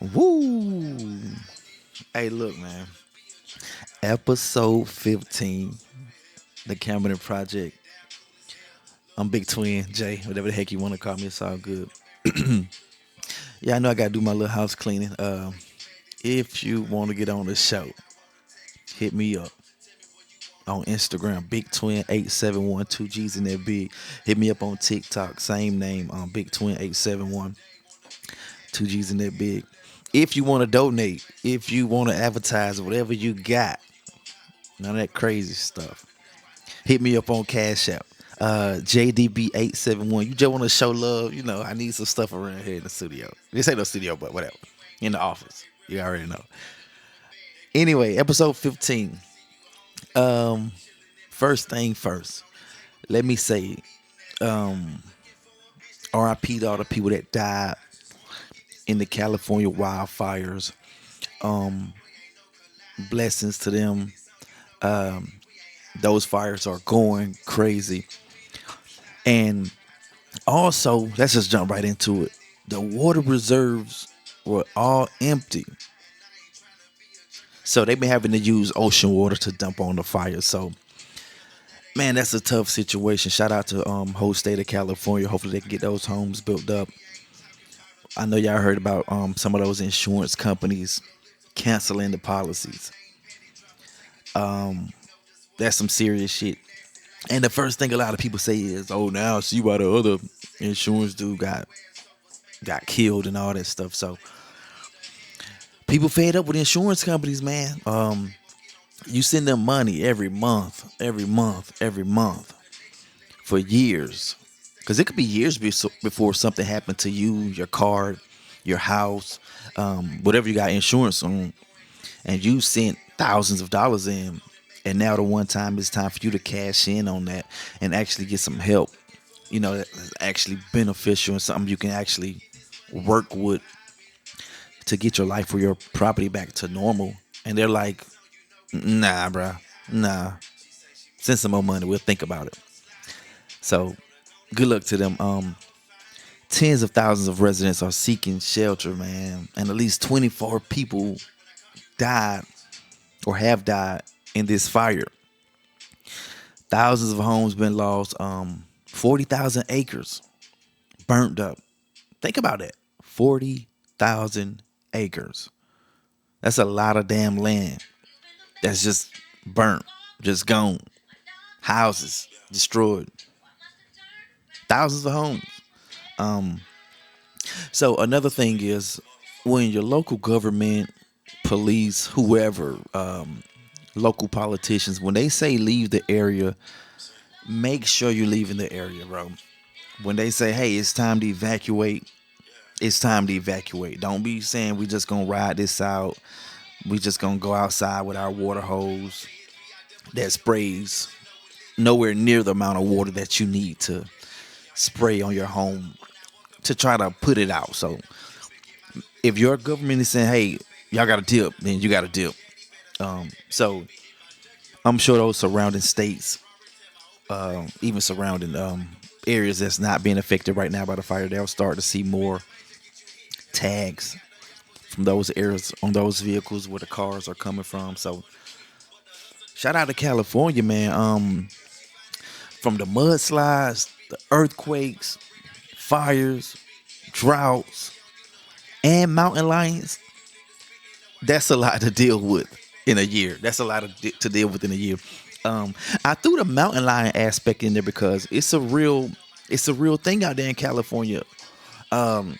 Woo! Hey, look, man. Episode 15, the Camden Project. I'm Big Twin, Jay, whatever the heck you want to call me. It's all good. Yeah, I know I got to do my little house cleaning. If you want to get on the show, hit me up on Instagram, Big Twin 871, two G's in that big. Hit me up on TikTok, same name, Big Twin 871, two G's in that big. If you want to donate, if you want to advertise, whatever you got, none of that crazy stuff. Hit me up on Cash App. JDB871. You just want to show love. I need some stuff around here in the studio. This ain't no studio, but whatever. In the office. You already know. Anyway, episode 15. Um, First thing first. Let me say, RIP to all the people that died in the California wildfires. Um, Blessings to them. Those fires are going crazy. And also, let's just jump right into it. The water reserves were all empty. So they've been having to use ocean water to dump on the fire. So, man, that's a tough situation. Shout out to whole state of California. Hopefully they can get those homes built up. I know y'all heard about some of those insurance companies canceling the policies. That's some serious shit. And the first thing a lot of people say is, "Oh, now I see why the other insurance dude got killed and all that stuff." So people fed up with insurance companies, man. You send them money every month, every month, every month for years, because it could be years before something happened to you, your car, your house, whatever you got insurance on, and you sent thousands of dollars in, and now the one time it's time for you to cash in on that and actually get some help. That's actually beneficial and something you can actually work with to get your life or your property back to normal. And they're like, nah, bruh, nah. Send some more money. We'll think about it. So, good luck to them. Tens of thousands of residents are seeking shelter, man, and at least 24 people died or have died in this fire. Thousands of homes been lost. 40,000 acres burnt up. Think about that. 40,000 acres. That's a lot of damn land. That's just burnt, just gone. Houses destroyed. Thousands of homes. Um, so another thing is when your local government, police, whoever, local politicians, when they say leave the area, make sure you're leaving the area, bro. When they say, hey, it's time to evacuate, it's time to evacuate. Don't be saying we just gonna ride this out. We just gonna go outside with our water hose that sprays nowhere near the amount of water that you need to spray on your home to try to put it out. So if your government is saying, hey, y'all got to dip, then you got to dip. So I'm sure those surrounding states, even surrounding areas that's not being affected right now by the fire, they'll start to see more tags from those areas on those vehicles where the cars are coming from. So shout out to California, man. From the mudslides, the earthquakes, fires, droughts, and mountain lions. That's a lot to deal with in a year. That's a lot to deal with in a year. I threw the mountain lion aspect in there because it's a real thing out there in California. Um,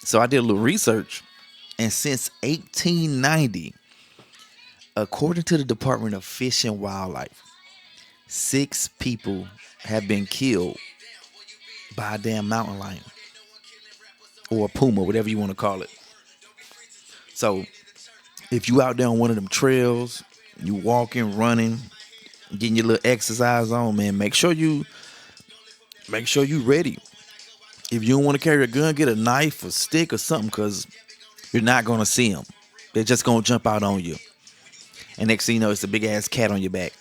so I did a little research, and since 1890, according to the Department of Fish and Wildlife, 6 people have been killed by a damn mountain lion or a puma, whatever you want to call it. So if you out there on one of them trails, you walking, running, getting your little exercise on, man, make sure you ready. If you don't want to carry a gun, get a knife, a stick, or something, because you're not gonna see them. They're just gonna jump out on you, and next thing you know, it's a big ass cat on your back.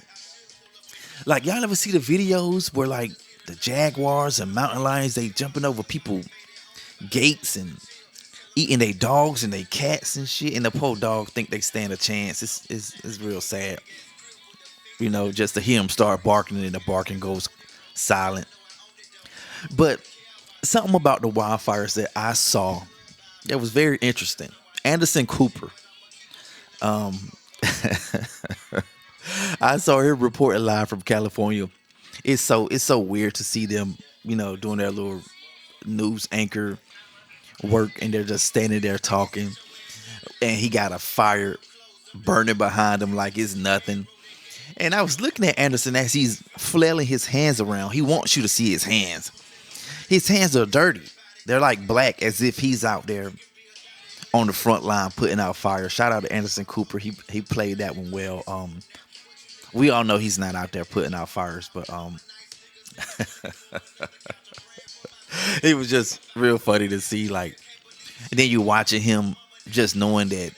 Like y'all ever see the videos where like the jaguars and mountain lions they jumping over people gates and eating their dogs and their cats and shit, and the poor dog think they stand a chance. It's real sad, just to hear them start barking and the barking goes silent. But something about the wildfires that I saw that was very interesting. Anderson Cooper, I saw him reporting live from California. It's so weird to see them, doing their little news anchor work, and they're just standing there talking, and he got a fire burning behind him like it's nothing. And I was looking at Anderson as he's flailing his hands around. He wants you to see his hands. His hands are dirty. They're like black, as if he's out there on the front line putting out fire. Shout out to Anderson Cooper. He played that one well. We all know he's not out there putting out fires, but it was just real funny to see. Like, and then you watching him, just knowing that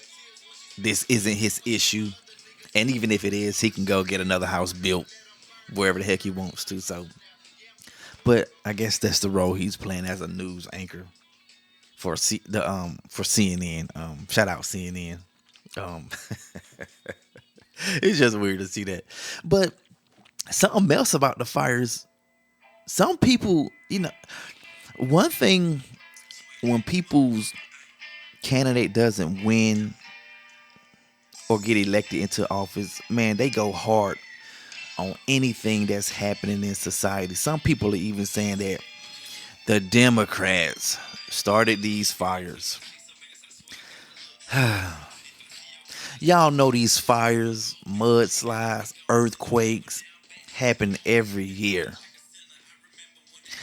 this isn't his issue, and even if it is, he can go get another house built wherever the heck he wants to. So, but I guess that's the role he's playing as a news anchor for for CNN. Shout out CNN. Um, it's just weird to see that. But something else about the fires. Some people, one thing when people's candidate doesn't win or get elected into office, man, they go hard on anything that's happening in society. Some people are even saying that the Democrats started these fires. Y'all know these fires, mudslides, earthquakes happen every year.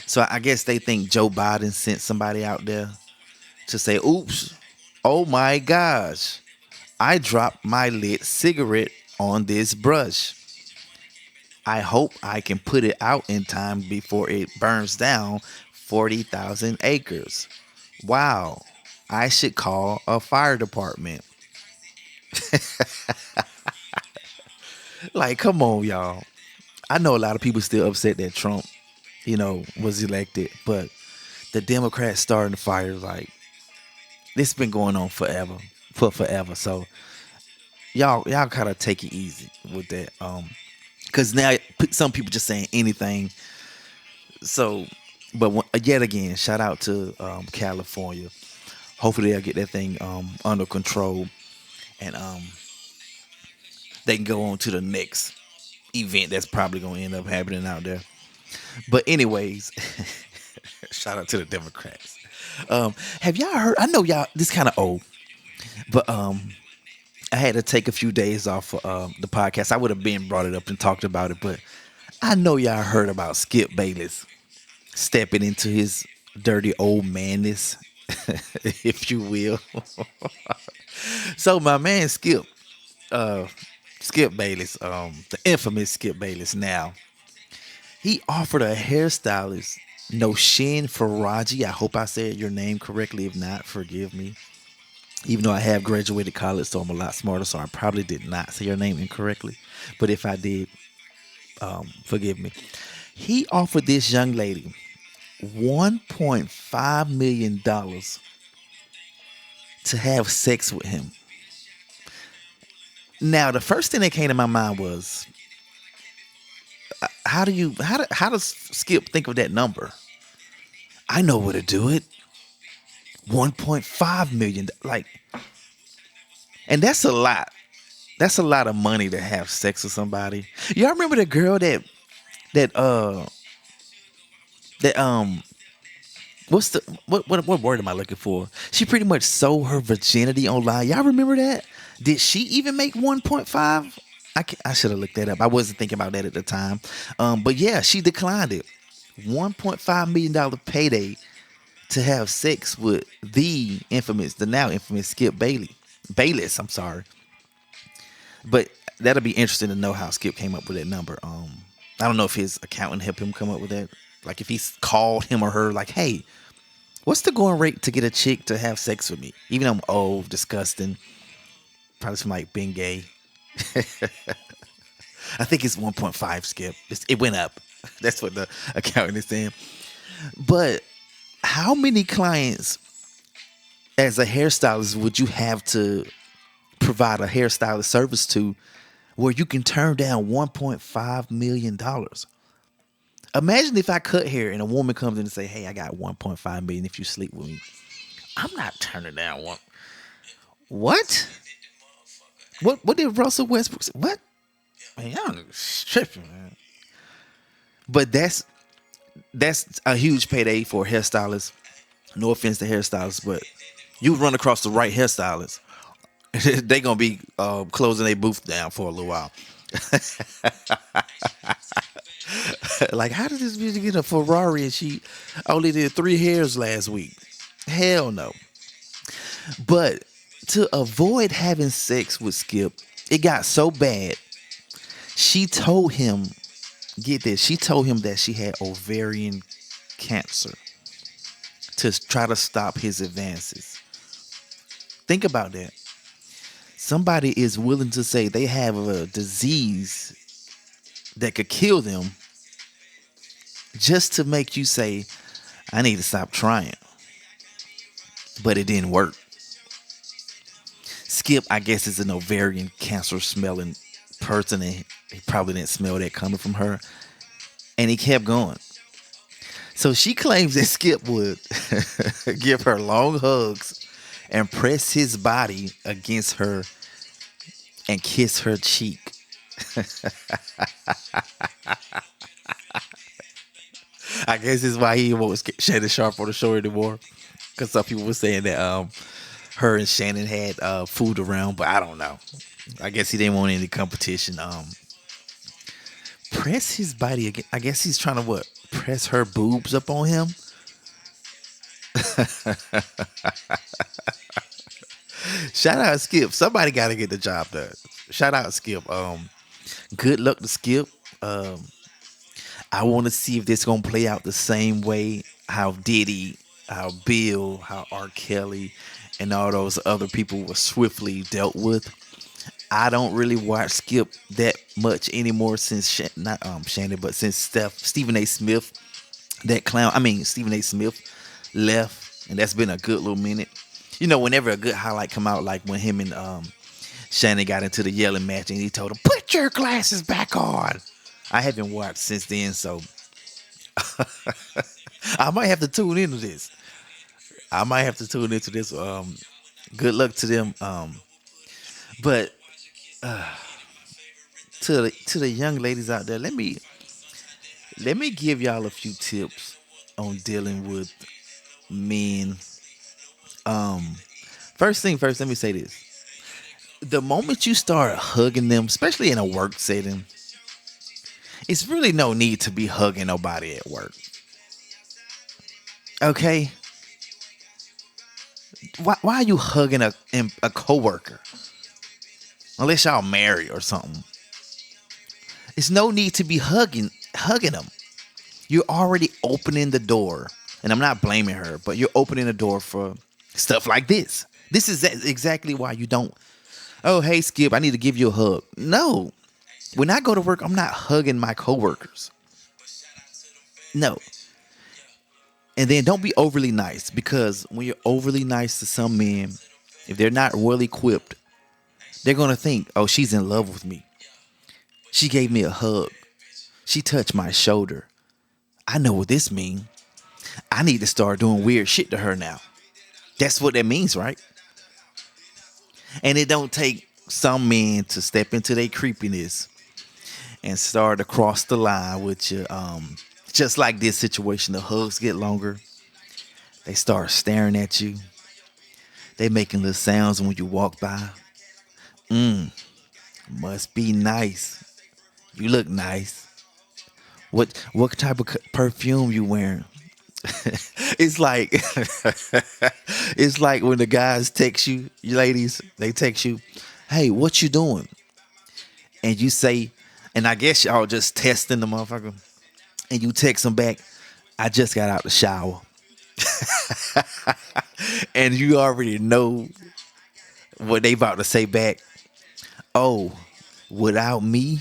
So I guess they think Joe Biden sent somebody out there to say, oops, oh my gosh, I dropped my lit cigarette on this brush. I hope I can put it out in time before it burns down 40,000 acres. Wow, I should call a fire department. Like, come on, y'all. I know a lot of people still upset that Trump, was elected, but the Democrats starting the fire, like, this been going on for forever. So y'all kind of take it easy with that. Because now some people just saying anything. So, but yet again, shout out to California. Hopefully they'll get that thing under control, and they can go on to the next event that's probably going to end up happening out there. But anyways, shout out to the Democrats. Have y'all heard? I know y'all. This kind of old, but I had to take a few days off for the podcast. I would have been brought it up and talked about it, but I know y'all heard about Skip Bayless stepping into his dirty old manness, if you will. So my man Skip Bayless, the infamous Skip Bayless now, he offered a hairstylist, Noshin Faraji. I hope I said your name correctly. If not, forgive me. Even though I have graduated college, so I'm a lot smarter, so I probably did not say your name incorrectly. But if I did, forgive me. He offered this young lady $1.5 million to have sex with him. Now, the first thing that came to my mind was, how does Skip think of that number? I know where to do it. 1.5 million, like, and that's a lot. That's a lot of money to have sex with somebody. Y'all remember the girl that what's the what word am I looking for? She pretty much sold her virginity online. Y'all remember that? Did she even make 1.5? I should have looked that up. I wasn't thinking about that at the time. But yeah, she declined it. $1.5 million payday to have sex with the now infamous Skip Bayless. I'm sorry. But that'll be interesting to know how Skip came up with that number. I don't know if his accountant helped him come up with that. Like if he called him or her, like, hey, what's the going rate to get a chick to have sex with me? Even though I'm old, disgusting, probably from like being gay. I think it's 1.5, Skip. It went up. That's what the accountant is saying. But how many clients as a hairstylist would you have to provide a hairstylist service to where you can turn down $1.5 million? Imagine if I cut hair and a woman comes in and say, "Hey, I got 1.5 million if you sleep with me." I'm not turning down one. What? What did Russell Westbrook say? What? Man, y'all niggas tripping, man. But that's a huge payday for a hairstylist. No offense to hairstylists, but you run across the right hairstylist, they gonna be closing their booth down for a little while. Like, how did this bitch get a Ferrari and she only did 3 hairs last week? Hell no. But to avoid having sex with Skip, it got so bad. She told him, get this, she told him that she had ovarian cancer to try to stop his advances. Think about that. Somebody is willing to say they have a disease that could kill them just to make you say, I need to stop trying. But it didn't work. Skip, I guess, is an ovarian cancer smelling person, and he probably didn't smell that coming from her. And he kept going. So she claims that Skip would give her long hugs and press his body against her and kiss her cheek. I guess this is why he won't Shannon Sharp on the show anymore. Because some people were saying that her and Shannon had food around, but I don't know. I guess he didn't want any competition. Press his body again. I guess he's trying to what? Press her boobs up on him. Shout out Skip. Somebody got to get the job done. Shout out Skip. Good luck to Skip. I want to see if this gonna play out the same way how Diddy, how Bill, how R. Kelly, and all those other people were swiftly dealt with. I don't really watch Skip that much anymore since not Shannon, but since Stephen A. Smith, that clown. I mean Stephen A. Smith left, and that's been a good little minute. You know, whenever a good highlight come out, like when him and Shannon got into the yelling match, and he told him, "Put your glasses back on." I haven't watched since then, so I might have to tune into this. I might have to tune into this. Good luck to them. But to the young ladies out there, let me give y'all a few tips on dealing with men. First thing first, let me say this: the moment you start hugging them, especially in a work setting, it's really no need to be hugging nobody at work. Okay? Why are you hugging a coworker? Unless y'all married or something. It's no need to be hugging them. You're already opening the door. And I'm not blaming her, but you're opening the door for stuff like this. This is exactly why you don't. Oh, hey Skip, I need to give you a hug. No. When I go to work, I'm not hugging my coworkers. No. And then don't be overly nice, because when you're overly nice to some men, if they're not well equipped, they're going to think, oh, she's in love with me. She gave me a hug. She touched my shoulder. I know what this means. I need to start doing weird shit to her now. That's what that means, right? And it don't take some men to step into their creepiness and start to cross the line with you. Just like this situation, the hugs get longer. They start staring at you. They making little sounds when you walk by. Must be nice. You look nice. What type of perfume you wearing? It's like it's like when the guys text you, you ladies, they text you, "Hey, what you doing?" And you say, and I guess y'all just testing the motherfucker, and you text them back, "I just got out the shower." And you already know what they about to say back. "Oh, without me?"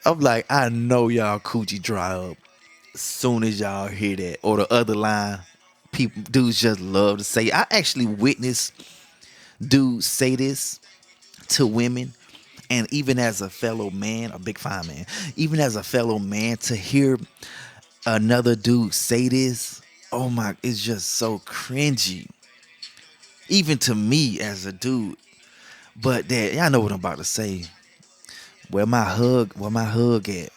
I'm like, I know y'all coochie dry up. Soon as y'all hear that, or the other line, people dudes just love to say. I actually witnessed dudes say this to women, and even as a fellow man, a big fine man, even as a fellow man, to hear another dude say this, oh my, it's just so cringy. Even to me as a dude. But that y'all know what I'm about to say. Where my hug at?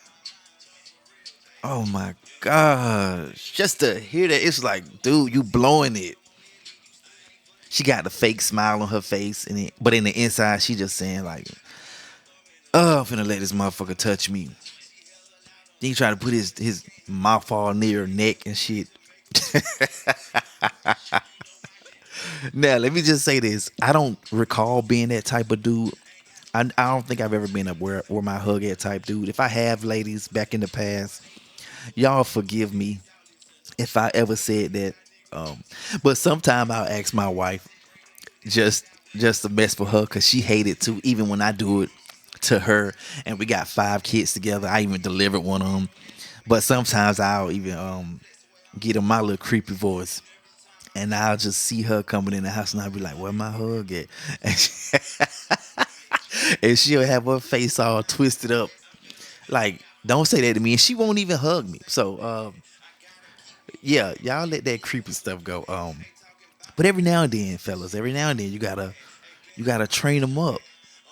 Oh my gosh. Just to hear that, it's like, dude, you blowing it. She got the fake smile on her face, but in the inside, she just saying like, "Oh, I'm finna let this motherfucker touch me." Then he try to put his mouth all near her neck and shit. Now, let me just say this: I don't recall being that type of dude. I don't think I've ever been a where my hug at type dude. If I have, ladies, back in the past, y'all forgive me if I ever said that. Um, but sometime I'll ask my wife just just to mess with her because she hated too. Even when I do it to her, and we got 5 kids together, I even delivered one of them. But sometimes I'll even get in my little creepy voice, and I'll just see her coming in the house, and I'll be like, "Where my hug at?" And she'll have her face all twisted up, like, "Don't say that to me," and she won't even hug me. So, yeah, y'all let that creepy stuff go. But every now and then, fellas, every now and then you gotta train them up,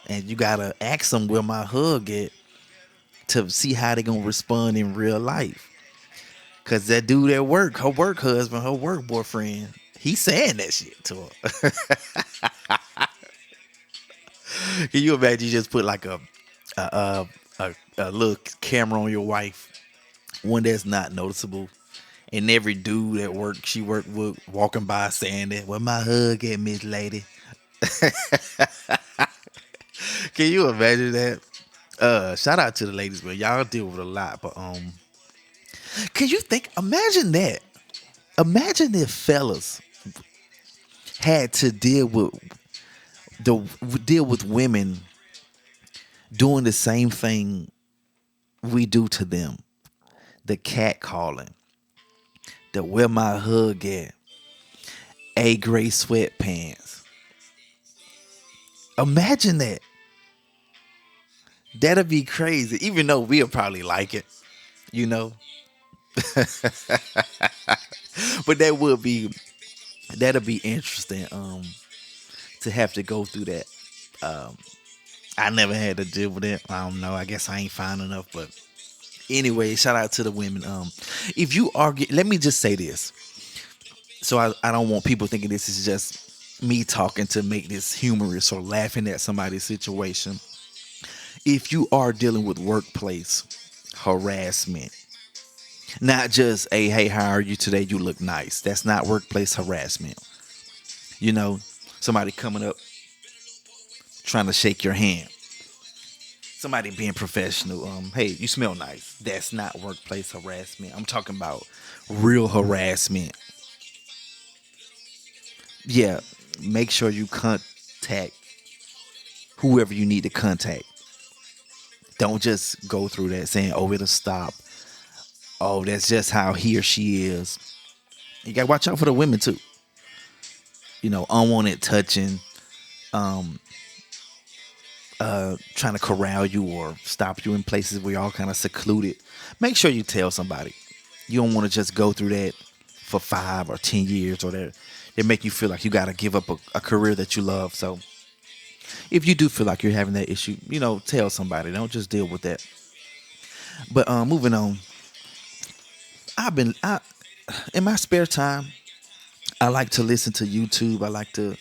and you gotta ask them where my hug at to see how they gonna respond in real life. Cause that dude at work, her work husband, her work boyfriend, he's saying that shit to her. Can you imagine you just put like a, a little camera on your wife, one that's not noticeable, and every dude at work she worked with walking by saying that, "Where my hug at, Miss Lady?" Can you imagine that? Shout out to the ladies, but y'all deal with a lot. But can you think? Imagine that. Imagine if fellas had to the deal with women doing the same thing we do to them. The cat calling, the where my hug at, a gray sweatpants. Imagine that. That'd be crazy. Even though we'll probably like it, you know. But that'd be interesting. To have to go through that. Um, I never had to deal with it. I don't know. I guess I ain't fine enough. But anyway, shout out to the women. If you argue, let me just say this. So I don't want people thinking this is just me talking to make this humorous or laughing at somebody's situation. If you are dealing with workplace harassment, not just a hey, how are you today? You look nice. That's not workplace harassment. You know, somebody coming up trying to shake your hand. Somebody being professional. Hey, you smell nice. That's not workplace harassment. I'm talking about real harassment. Yeah, make sure you contact whoever you need to contact. Don't just go through that saying, "Oh, it'll stop." Oh, that's just how he or she is. You gotta watch out for the women too. You know, unwanted touching, um, trying to corral you or stop you in places where you're all kind of secluded. Make sure you tell somebody. You don't want to just go through that for 5 or 10 years, or they make you feel like you got to give up a career that you love. So if you do feel like you're having that issue, tell somebody. Don't just deal with that. But moving on, I in my spare time, I like to listen to YouTube. I like to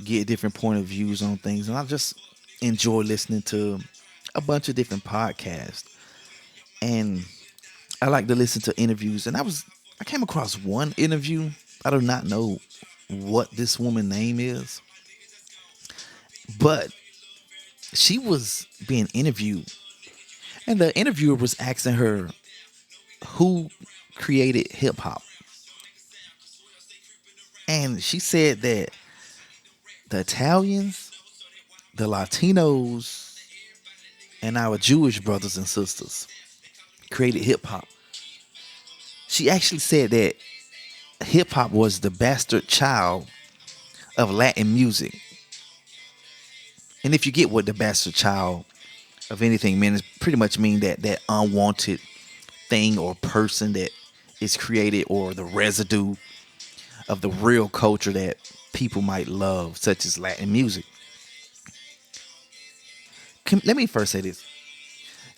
get different point of views on things, and I just enjoy listening to a bunch of different podcasts. And I like to listen to interviews. And I came across one interview. I do not know what this woman's name is, but she was being interviewed, and the interviewer was asking her who created hip hop. And she said that the Italians, the Latinos, and our Jewish brothers and sisters created hip hop. She actually said that hip hop was the bastard child of Latin music. And if you get what the bastard child of anything means, it pretty much mean that unwanted thing or person that is created, or the residue of the real culture that people might love, such as Latin music. Let me first say this.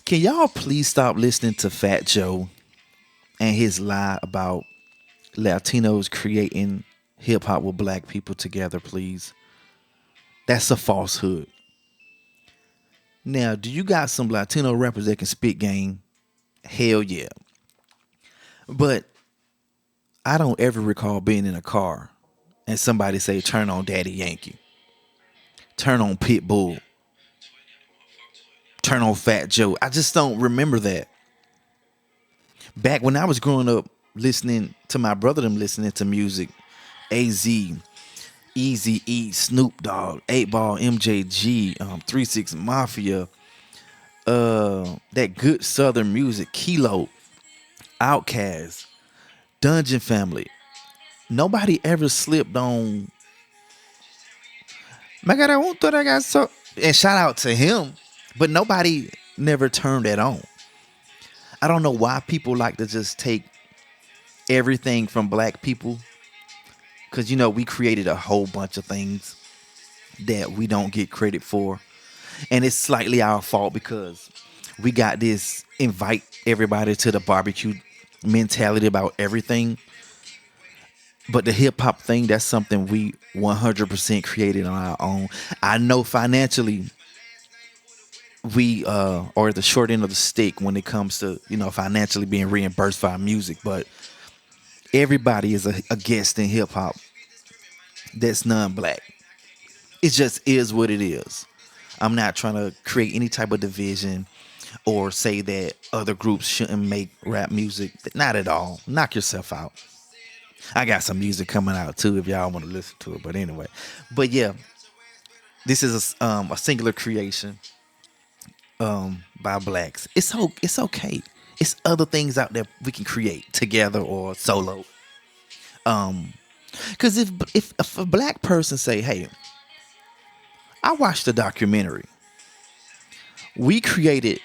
Can y'all please stop listening to Fat Joe and his lie about Latinos creating hip hop with black people together, please? That's a falsehood. Now, do you got some Latino rappers that can spit game? Hell yeah. But I don't ever recall being in a car and somebody say, turn on Daddy Yankee, turn on Pitbull, turn on Fat Joe. I just don't remember that. Back when I was growing up, listening to my brother them listening to music, AZ, Easy E, Snoop Dogg, 8 Ball, MJG, 3 6 Mafia, that good Southern music, Kilo, Outkast, Dungeon Family. Nobody ever slipped on. My God, I won't thought I got so. And shout out to him, but nobody never turned that on. I don't know why people like to just take everything from black people, because we created a whole bunch of things that we don't get credit for, and it's slightly our fault because we got this invite everybody to the barbecue mentality about everything. But the hip hop thing, that's something we 100% created on our own. I know financially we are at the short end of the stick when it comes to financially being reimbursed for our music, but everybody is a guest in hip hop that's non-black. It just is what it is. I'm not trying to create any type of division or say that other groups shouldn't make rap music. Not at all. Knock yourself out. I got some music coming out too if y'all want to listen to it. But anyway, but yeah, this is a singular creation by blacks. It's okay. It's other things out there we can create together or solo. Because if a black person say, "Hey, I watched the documentary. We created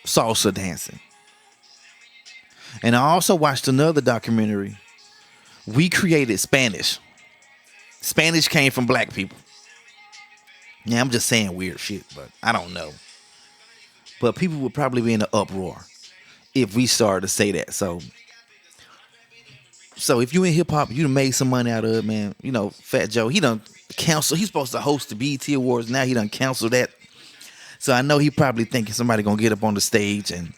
salsa dancing, and I also watched another documentary. We created Spanish. Spanish came from black people." Yeah, I'm just saying weird shit, but I don't know. But people would probably be in an uproar if we started to say that. So if you in hip hop, you done made some money out of it, man. Fat Joe, he done cancel. He's supposed to host the BET Awards. Now he done canceled that. So I know he probably thinking somebody gonna get up on the stage and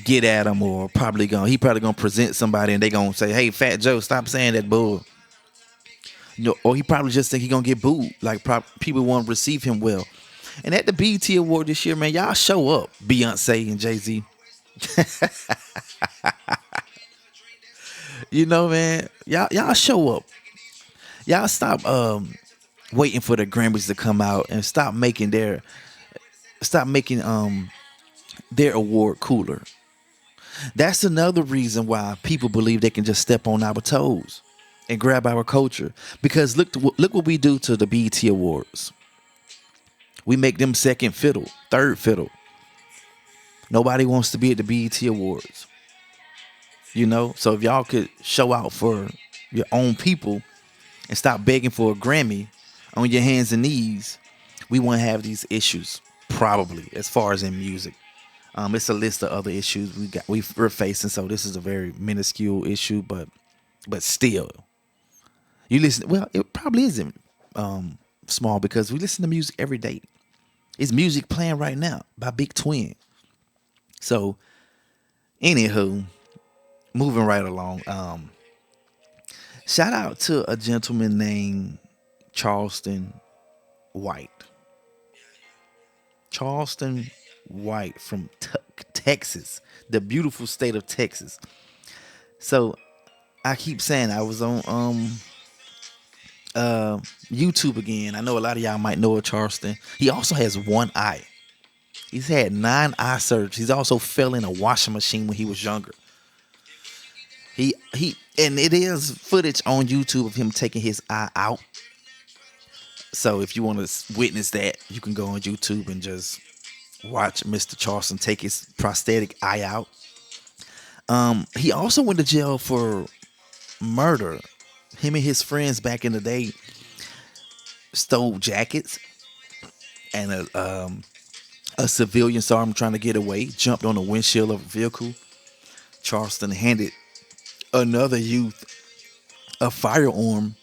get at him, or he probably gonna present somebody and they gonna say, "Hey, Fat Joe, stop saying that bull." Or he probably just think he gonna get booed. Like people won't receive him well. And at the BET Award this year, man, y'all show up, Beyonce and Jay-Z. Man, y'all show up. Y'all stop waiting for the Grammys to come out and stop making their award cooler. That's another reason why people believe they can just step on our toes and grab our culture. Because look what we do to the BET Awards. We make them second fiddle, third fiddle. Nobody wants to be at the BET Awards. So if y'all could show out for your own people and stop begging for a Grammy on your hands and knees, we won't have these issues, probably, as far as in music. It's a list of other issues we're facing, so this is a very minuscule issue, but still, you listen. Well, it probably isn't small because we listen to music every day. It's music playing right now by Big Twin. So, anywho, moving right along. Shout out to a gentleman named Charleston White. Charleston White from Texas, the beautiful state of Texas. So I keep saying I was on YouTube again. I know a lot of y'all might know of Charleston. He also has one eye. He's had 9 eye surgeries. He's also fell in a washing machine when he was younger. And it is footage on YouTube of him taking his eye out. So if you want to witness that, you can go on YouTube and just watch Mr. Charleston take his prosthetic eye out. He also went to jail for murder. Him and his friends back in the day stole jackets, and a civilian saw him trying to get away, jumped on the windshield of a vehicle. Charleston handed another youth a firearm,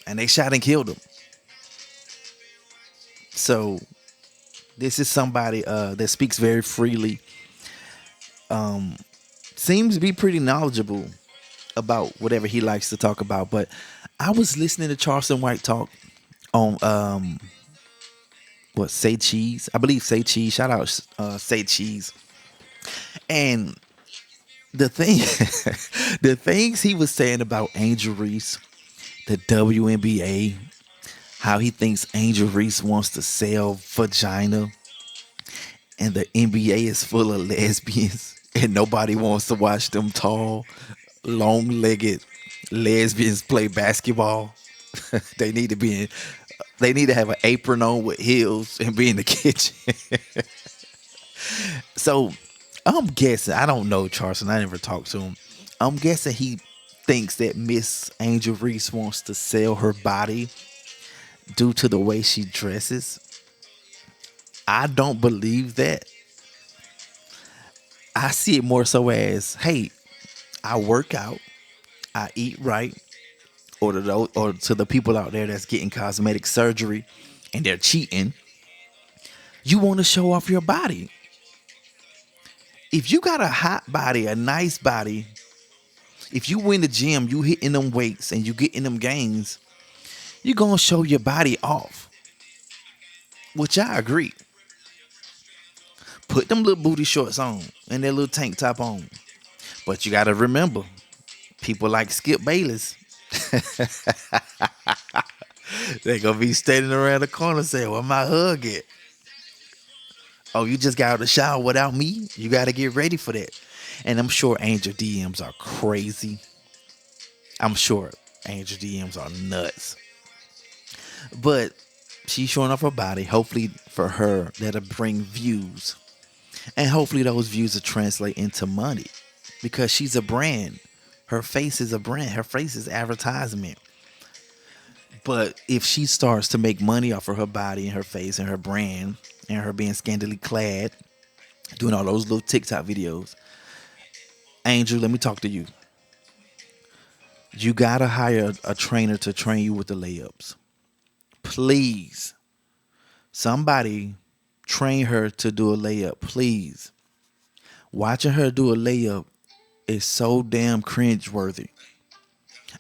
and they shot and killed him. So this is somebody that speaks very freely, seems to be pretty knowledgeable about whatever he likes to talk about. But I was listening to Charleston White talk on Say Cheese. I believe Say Cheese. Shout out Say Cheese. And the thing the things he was saying about Angel Reese, the WNBA, how he thinks Angel Reese wants to sell vagina, and the NBA is full of lesbians and nobody wants to watch them tall, long-legged lesbians play basketball. they need to be in they need to have an apron on with heels and be in the kitchen. So I'm guessing, I don't know Charleston, I never talked to him. I'm guessing he thinks that Miss Angel Reese wants to sell her body due to the way she dresses. I don't believe that. I see it more so as, hey, I work out, I eat right, or to the people out there that's getting cosmetic surgery and they're cheating, you want to show off your body. If you got a hot body, a nice body, if you win the gym, you hitting them weights and you getting them gains, you're going to show your body off. Which I agree. Put them little booty shorts on and that little tank top on. But you got to remember, people like Skip Bayless, they going to be standing around the corner saying, where my hug at? Oh, you just got out of the shower without me? You got to get ready for that. And I'm sure Angel DMs are crazy. I'm sure Angel DMs are nuts. But she's showing off her body. Hopefully for her, that'll bring views. And hopefully those views will translate into money. Because she's a brand. Her face is a brand. Her face is advertisement. But if she starts to make money off of her body and her face and her brand and her being scantily clad, doing all those little TikTok videos, Angel, let me talk to you. You gotta hire a trainer to train you with the layups. Please. Somebody train her to do a layup, please. Watching her do a layup is so damn cringeworthy.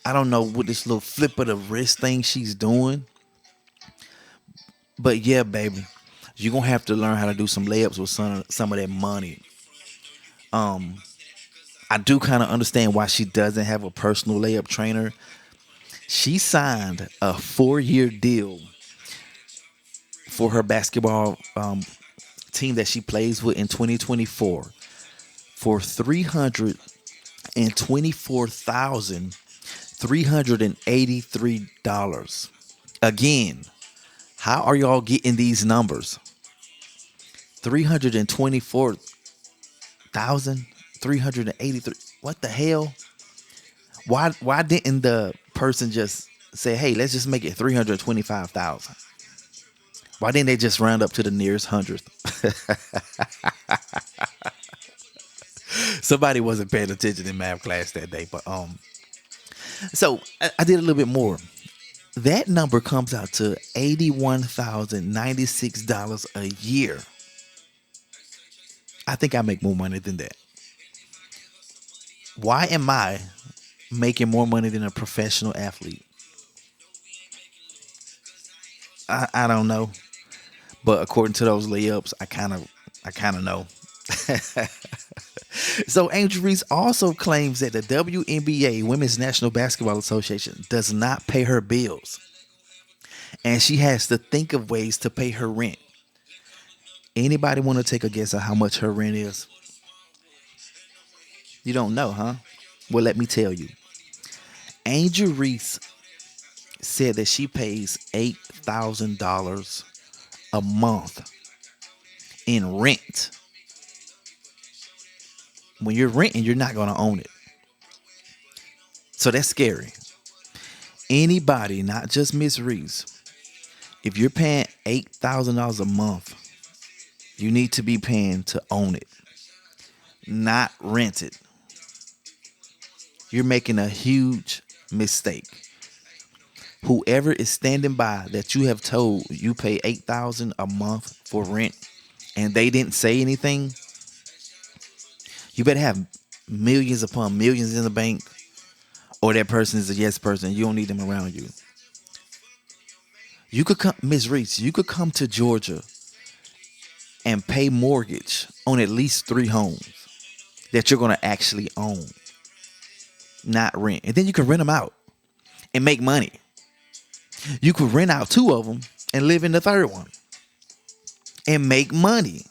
I don't know what this little flip of the wrist thing she's doing. But yeah, baby, you're going to have to learn how to do some layups with some of that money. I do kind of understand why she doesn't have a personal layup trainer. She signed a 4-year deal for her basketball team that she plays with in 2024 for $324,383. Again, how are y'all getting these numbers? 324,383. What the hell? Why didn't the person just say, hey, let's just make it 325,000? Why didn't they just round up to the nearest hundredth? Somebody wasn't paying attention in math class that day, but so I did a little bit more. That number comes out to $81,096 a year. I think I make more money than that. Why am I making more money than a professional athlete? I don't know. But according to those layups, I kind of know. So Angel Reese also claims that the WNBA, Women's National Basketball Association, does not pay her bills. And she has to think of ways to pay her rent. Anybody want to take a guess at how much her rent is? You don't know, huh? Well, let me tell you. Angel Reese said that she pays $8,000 a month in rent. When you're renting, you're not going to own it. So that's scary. Anybody, not just Miss Reese, if you're paying $8,000 a month, you need to be paying to own it, not rent it. You're making a huge mistake. Whoever is standing by that you have told you pay 8,000 a month for rent and they didn't say anything, you better have millions upon millions in the bank, or that person is a yes person. You don't need them around you. You could come, Miss Reese, you could come to Georgia and pay mortgage on at least 3 homes that you're going to actually own, not rent. And then you can rent them out and make money. You could rent out 2 of them and live in the third one and make money.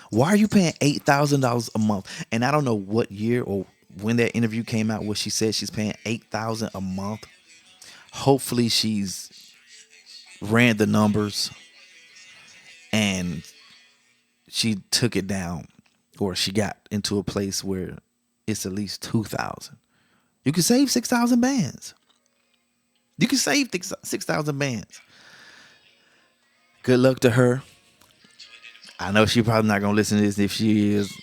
Why are you paying $8,000 a month? And I don't know what year or when that interview came out where she said she's paying $8,000 a month. Hopefully she's ran the numbers and she took it down, or she got into a place where it's at least 2,000. You can save 6,000 bands. You can save 6,000 bands. Good luck to her. I know she probably not gonna listen to this. If she is,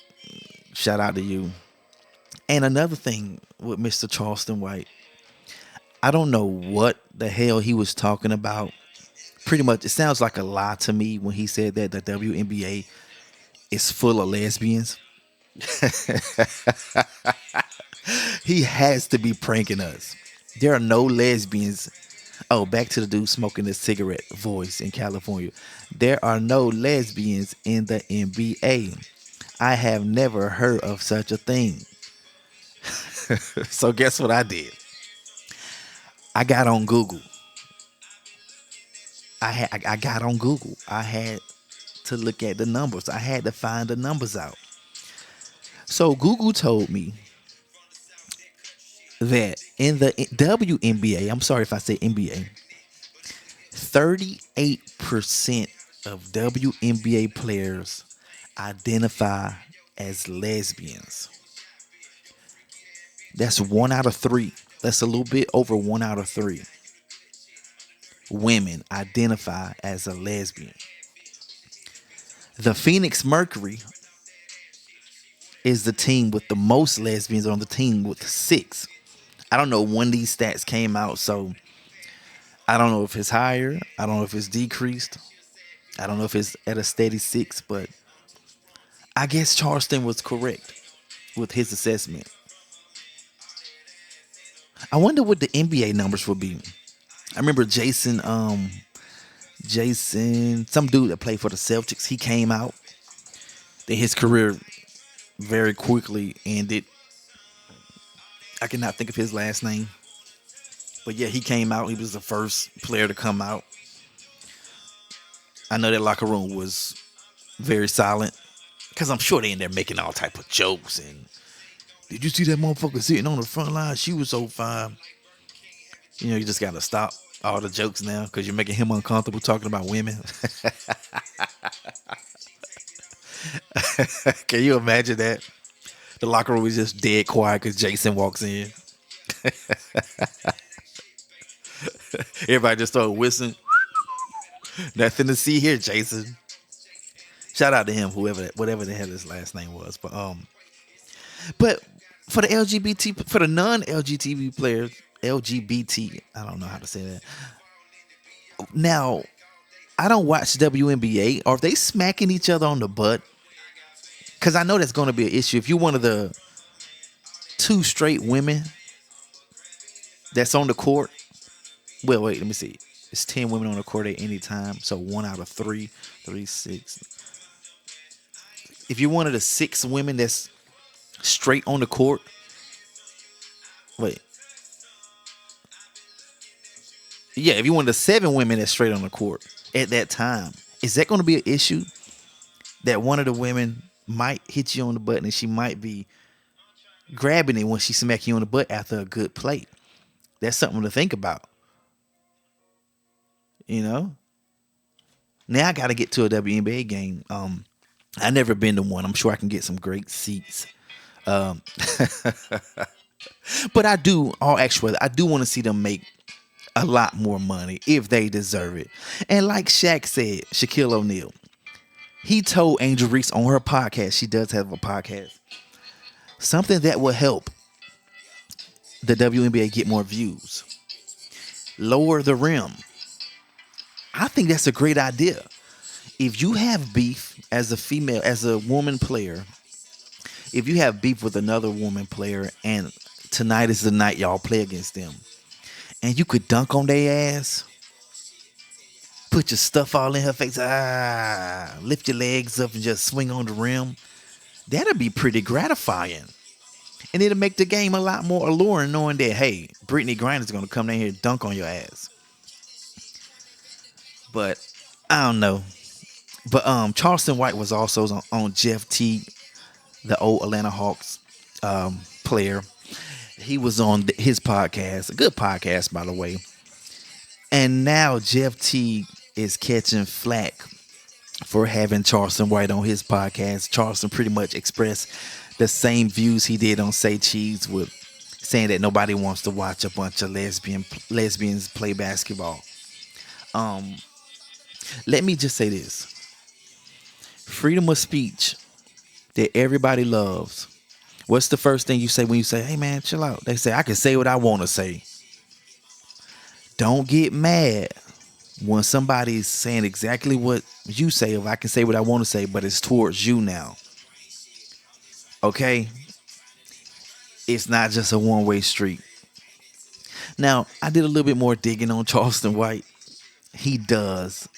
shout out to you. And another thing with Mr. Charleston White, I don't know what the hell he was talking about. Pretty much, it sounds like a lie to me when he said that the WNBA is full of lesbians. He has to be pranking us. There are no lesbians. Oh, back to the dude smoking the cigarette voice in California. There are no lesbians in the NBA. I have never heard of such a thing. So guess what I did? I got on Google. I got on Google. I had to look at the numbers. I had to find the numbers out. So Google told me that in the WNBA, I'm sorry if I say NBA, 38% of WNBA players identify as lesbians. That's 1 out of 3. That's a little bit over 1 out of 3 women identify as a lesbian. The Phoenix Mercury is the team with the most lesbians on the team with 6. I don't know when these stats came out, so I don't know if it's higher. I don't know if it's decreased. I don't know if it's at a steady 6, but I guess Charleston was correct with his assessment. I wonder what the NBA numbers would be. I remember Jason, some dude that played for the Celtics, he came out. Then his career very quickly ended. I cannot think of his last name. But yeah, he came out. He was the first player to come out. I know that locker room was very silent, because I'm sure they in there making all type of jokes. And did you see that motherfucker sitting on the front line? She was so fine. You know, you just got to stop all the jokes now because you're making him uncomfortable talking about women. Can you imagine that? The locker room is just dead quiet because Jason walks in. Everybody just started whistling. Nothing to see here, Jason. Shout out to him, whatever the hell his last name was. But for the LGBT, for the non-LGBT players, LGBT, I don't know how to say that. Now, I don't watch WNBA. Are they smacking each other on the butt? Because I know that's going to be an issue. If you're one of the 2 straight women that's on the court, well, wait, let me see. It's 10 women on the court at any time. So 1 out of 3, 6. If you're one of the 6 women that's straight on the court, wait. Yeah, if you're one of the 7 women that's straight on the court at that time, is that going to be an issue? That one of the women might hit you on the butt and she might be grabbing it when she smack you on the butt after a good play. That's something to think about. You know. Now I got to get to a WNBA game. I never been to one. I'm sure I can get some great seats. Um, but I do, all actually, I do want to see them make a lot more money if they deserve it. And like Shaq said, Shaquille O'Neal, he told Angel Reese on her podcast, she does have a podcast, something that will help the WNBA get more views. Lower the rim. I think that's a great idea. If you have beef as a female, as a woman player, if you have beef with another woman player and tonight is the night y'all play against them, and you could dunk on their ass, put your stuff all in her face, lift your legs up and just swing on the rim, that'll be pretty gratifying. And it'll make the game a lot more alluring knowing that, hey, Brittany Griner's going to come down here and dunk on your ass. But I don't know. But Charleston White was also on Jeff Teague, the old Atlanta Hawks player. He was on his podcast, a good podcast, by the way. And now Jeff Teague is catching flack for having Charleston White on his podcast. Charleston pretty much expressed the same views he did on Say Cheese, with saying that nobody wants to watch a bunch of lesbians play basketball. Let me just say this. Freedom of speech that everybody loves. What's the first thing you say when you say, hey man, chill out? They say, I can say what I want to say. Don't get mad when somebody's saying exactly what you say. If I can say what I want to say, but it's towards you now. Okay? It's not just a one-way street. Now, I did a little bit more digging on Charleston White. He does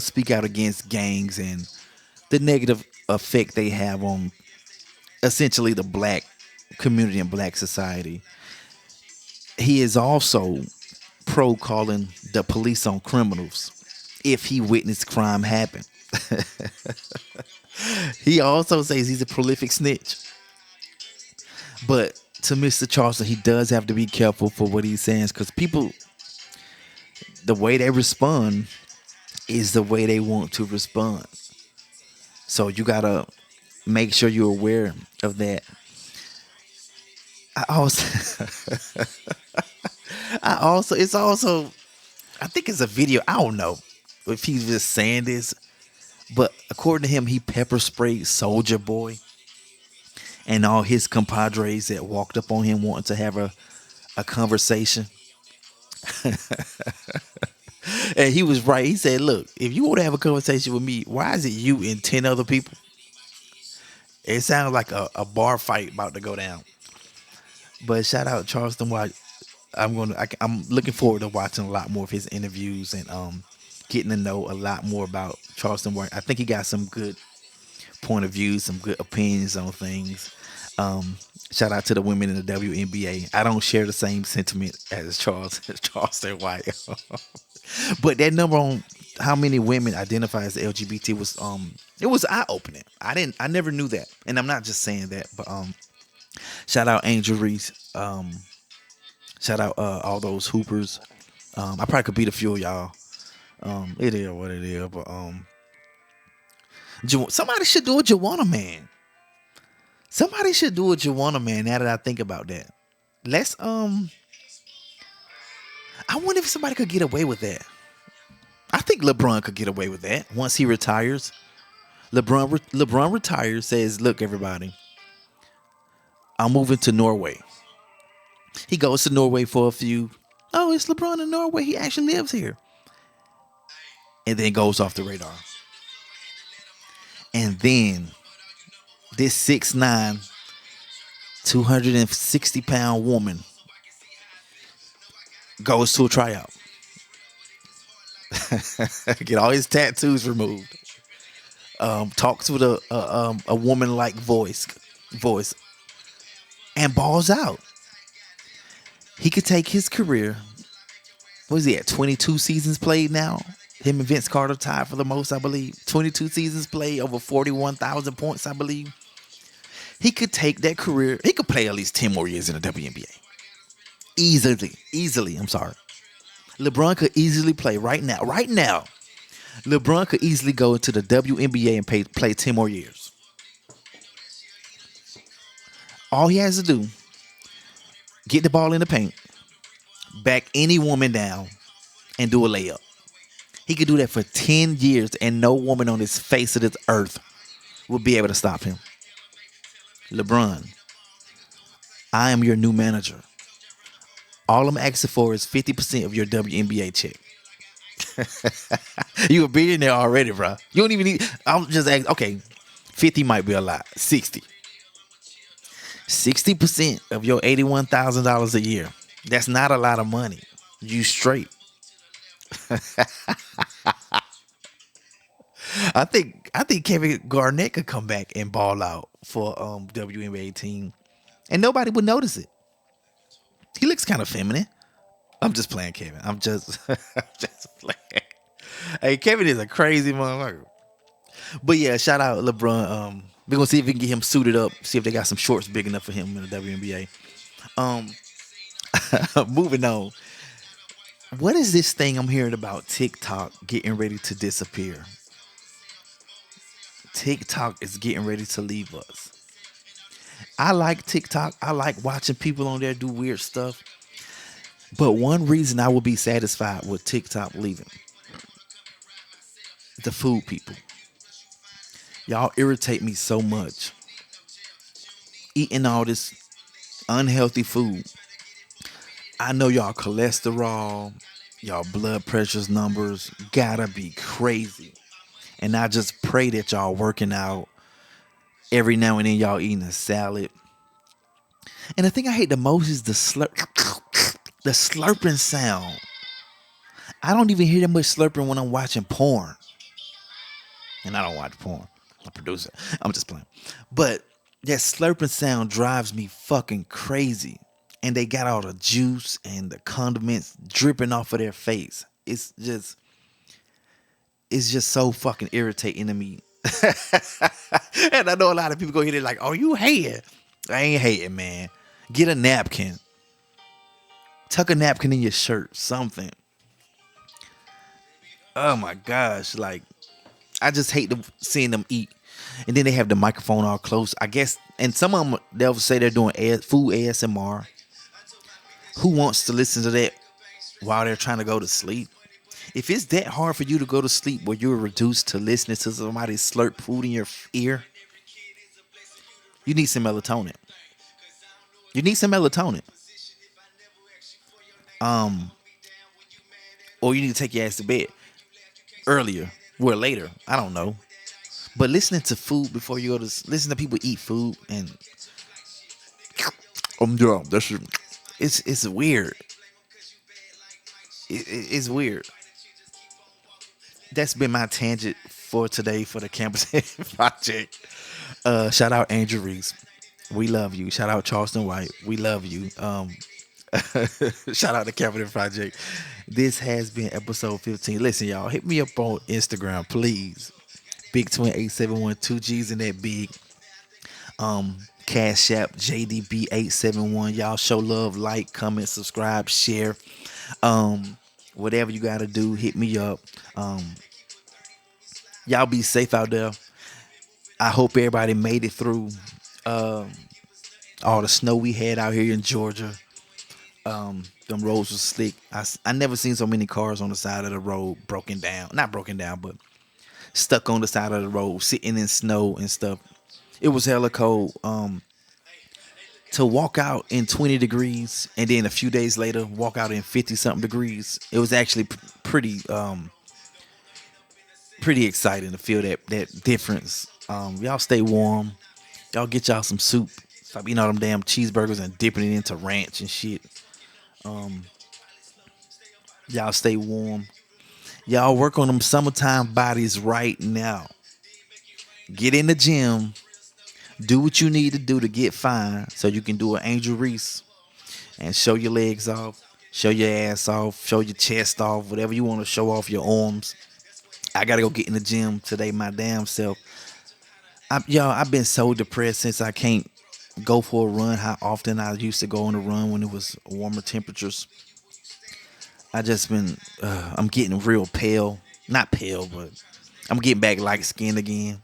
speak out against gangs and the negative effect they have on essentially the black community and black society. He is also pro calling the police on criminals if he witnessed crime happen. He also says he's a prolific snitch. But to Mr. Charleston, he does have to be careful for what he's saying, because people, the way they respond is the way they want to respond. So you gotta make sure you're aware of that. I think it's a video. I don't know if he's just saying this, but according to him, he pepper sprayed Soldier Boy and all his compadres that walked up on him wanting to have a conversation. And he was right. He said, look, if you want to have a conversation with me, why is it you and 10 other people? It sounds like a bar fight about to go down. But shout out Charleston White. I'm looking forward to watching a lot more of his interviews and getting to know a lot more about Charleston White. I think he got some good point of view, some good opinions on things. Shout out to the women in the WNBA. I don't share the same sentiment as Charleston White. But that number on how many women identify as LGBT was it was eye opening. I never knew that. And I'm not just saying that, but shout out Angel Reese. Shout out all those hoopers. I probably could beat a few of y'all. It is what it is, but somebody should do a Joanna Man. Somebody should do a Joanna Man. Now that I think about that, let's I wonder if somebody could get away with that. I think LeBron could get away with that once he retires. LeBron retires, says, look, everybody, I'm moving to Norway. He goes to Norway for a few. Oh, it's LeBron in Norway. He actually lives here. And then goes off the radar. And then this 6'9", 260-pound woman goes to a tryout. Get all his tattoos removed. Talks with a woman-like voice, and balls out. He could take his career. What is he at? 22 seasons played now. Him and Vince Carter tied for the most, I believe. 22 seasons played, over 41,000 points, I believe. He could take that career. He could play at least 10 more years in the WNBA. Easily. Easily. I'm sorry. LeBron could easily play right now. Right now. LeBron could easily go into the WNBA and play 10 more years. All he has to do, get the ball in the paint, back any woman down, and do a layup. He could do that for 10 years, and no woman on this face of this earth will be able to stop him. LeBron, I am your new manager. All I'm asking for is 50% of your WNBA check. You a billionaire already, bro. You don't even need. I'm just asking. Okay, 50 might be a lot. 60% of your $81,000 a year. That's not a lot of money. You straight. I think Kevin Garnett could come back and ball out for WNBA team, and nobody would notice it. He looks kind of feminine. I'm just playing, Kevin. I'm just, I'm just playing. Hey, Kevin is a crazy motherfucker. But yeah, shout out LeBron. We're gonna see if we can get him suited up. See if they got some shorts big enough for him in the WNBA. Um, moving on. What is this thing I'm hearing about TikTok getting ready to disappear? TikTok is getting ready to leave us. I like TikTok. I like watching people on there do weird stuff. But one reason I will be satisfied with TikTok leaving, the food people. Y'all irritate me so much. Eating all this unhealthy food. I know y'all cholesterol, y'all blood pressures numbers gotta be crazy. And I just pray that y'all working out. Every now and then y'all eating a salad. And the thing I hate the most is the slurping sound. I don't even hear that much slurping when I'm watching porn. And I don't watch porn. I'm a producer. I'm just playing. But that slurping sound drives me fucking crazy. And they got all the juice and the condiments dripping off of their face. It's just so fucking irritating to me. And I know a lot of people go here, they're like, oh, you hating. I ain't hating, man. Get a napkin. Tuck a napkin in your shirt. Something. Oh my gosh. Like, I just hate seeing them eat. And then they have the microphone all close. I guess, and some of them, they'll say they're doing food ASMR. Who wants to listen to that while they're trying to go to sleep? If it's that hard for you to go to sleep where you're reduced to listening to somebody slurp food in your ear, you need some melatonin. You need some melatonin. Or you need to take your ass to bed earlier or later. I don't know. But listening to food before you go to listen to people eat food and yeah, that's it's weird. It's weird. That's been my tangent for today for the campus project. Shout out Angel Reese. We love you. Shout out Charleston White. We love you. Shout out the Capital Project. This has been episode 15. Listen, y'all, hit me up on Instagram, please. Big Twin 871, 2G's in that big. Cash App JDB 871. Y'all show love, like, comment, subscribe, share. Whatever you gotta do, hit me up. Y'all be safe out there. I hope everybody made it through all the snow we had out here in Georgia. Them roads was slick. I never seen so many cars on the side of the road broken down. Not broken down, but stuck on the side of the road, sitting in snow and stuff. It was hella cold. To walk out in 20 degrees and then a few days later walk out in 50 something degrees. It was actually pretty exciting to feel that difference. Y'all stay warm. Y'all get y'all some soup. Stop eating all them damn cheeseburgers and dipping it into ranch and shit. Y'all stay warm. Y'all work on them summertime bodies right now. Get in the gym. Do what you need to do to get fine so you can do an Angel Reese and show your legs off, show your ass off, show your chest off, whatever you want to show off, your arms. I got to go get in the gym today, my damn self. I've been so depressed since I can't go for a run. How often I used to go on a run when it was warmer temperatures. I just been, I'm getting real pale. Not pale, but I'm getting back light skinned again.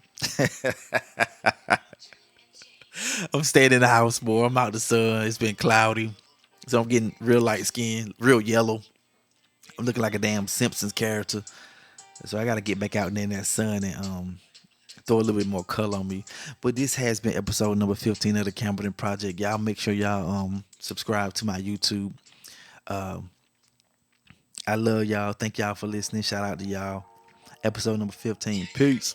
I'm staying in the house more. I'm out in the sun. It's been cloudy. So I'm getting real light skin, real yellow. I'm looking like a damn Simpsons character. So I gotta get back out there in that sun and throw a little bit more color on me. But this has been episode number 15 of the Campbellton Project. Y'all make sure y'all subscribe to my YouTube. I love y'all. Thank y'all for listening. Shout out to y'all. Episode number 15. Peace.